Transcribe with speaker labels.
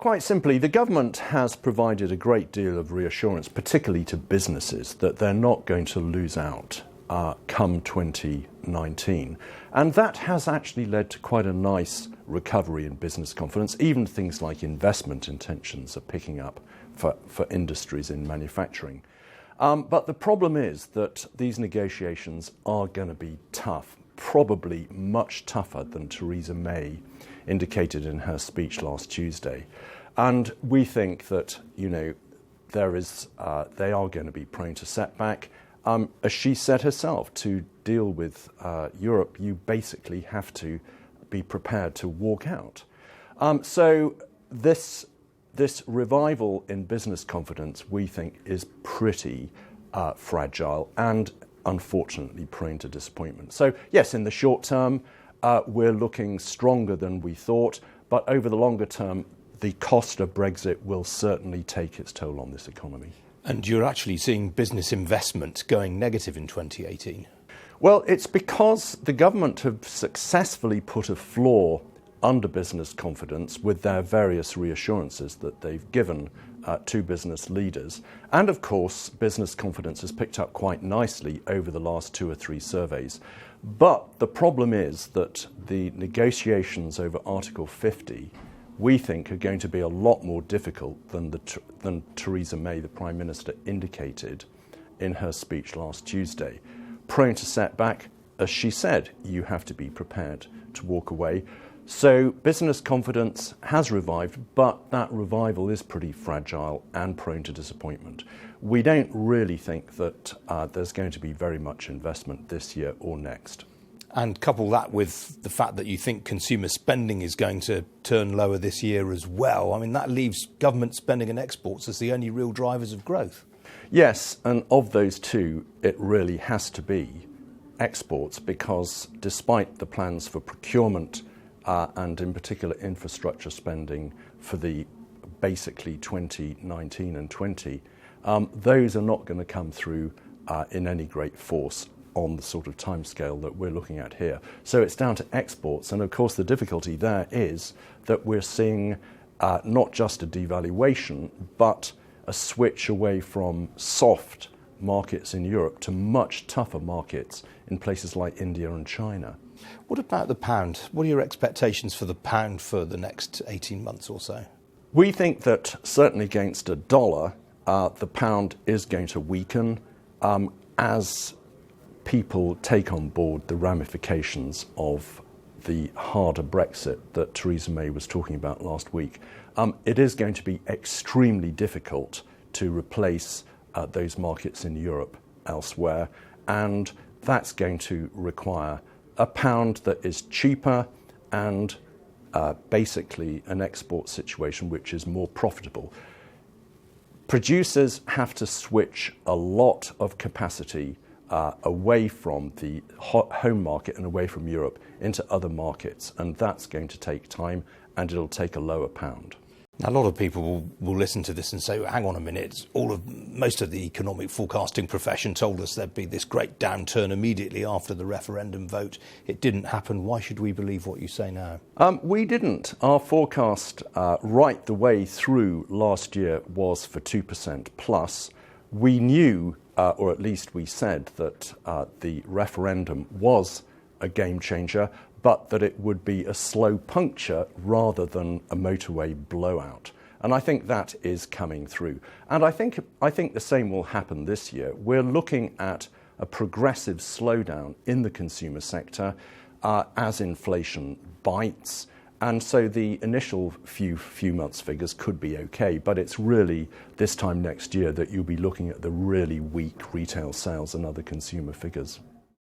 Speaker 1: quite simply, the government has provided a great deal of reassurance, particularly to businesses, that they're not going to lose out come 2019. And that has actually led to quite a nice recovery in business confidence. Even things like investment intentions are picking up for industries in manufacturing. But the problem is that these negotiations are going to be tough, probably much tougher than Theresa May indicated in her speech last Tuesday. And we think that, they are going to be prone to setback. As she said herself, to deal with Europe, you basically have to be prepared to walk out. So this revival in business confidence, we think, is pretty fragile and unfortunately prone to disappointment. So yes, in the short term, we're looking stronger than we thought, but over the longer term, the cost of Brexit will certainly take its toll on this economy.
Speaker 2: And you're actually seeing business investment going negative in 2018?
Speaker 1: Well, it's because the government have successfully put a floor under business confidence with their various reassurances that they've given to business leaders. And of course, business confidence has picked up quite nicely over the last 2 or 3 surveys. But the problem is that the negotiations over Article 50, we think, are going to be a lot more difficult than Theresa May, the Prime Minister, indicated in her speech last Tuesday. Prone to setback, as she said, you have to be prepared to walk away. So business confidence has revived, but that revival is pretty fragile and prone to disappointment. We don't really think that there's going to be very much investment this year or next.
Speaker 2: And couple that with the fact that you think consumer spending is going to turn lower this year as well. I mean, that leaves government spending and exports as the only real drivers of growth.
Speaker 1: Yes, and of those two, it really has to be exports, because despite the plans for procurement and in particular infrastructure spending for the basically 2019 and 20, those are not going to come through in any great force on the sort of timescale that we're looking at here. So it's down to exports, and of course the difficulty there is that we're seeing not just a devaluation, but a switch away from soft markets in Europe to much tougher markets in places like India and China.
Speaker 2: What about the pound? What are your expectations for the pound for the next 18 months or so?
Speaker 1: We think that certainly against a dollar, the pound is going to weaken as people take on board the ramifications of the harder Brexit that Theresa May was talking about last week. It is going to be extremely difficult to replace those markets in Europe elsewhere, and that's going to require a pound that is cheaper and basically an export situation which is more profitable. Producers have to switch a lot of capacity away from the home market and away from Europe into other markets, and that's going to take time, and it'll take a lower pound.
Speaker 2: Now, a lot of people will listen to this and say, well, hang on a minute, most of the economic forecasting profession told us there'd be this great downturn immediately after the referendum vote. It didn't happen. Why should we believe what you say now?
Speaker 1: We didn't. Our forecast right the way through last year was for 2% plus. We knew, or at least we said, that the referendum was a game changer, but that it would be a slow puncture rather than a motorway blowout. And I think that is coming through. And I think the same will happen this year. We're looking at a progressive slowdown in the consumer sector as inflation bites. And so the initial few months figures could be okay, but it's really this time next year that you'll be looking at the really weak retail sales and other consumer figures.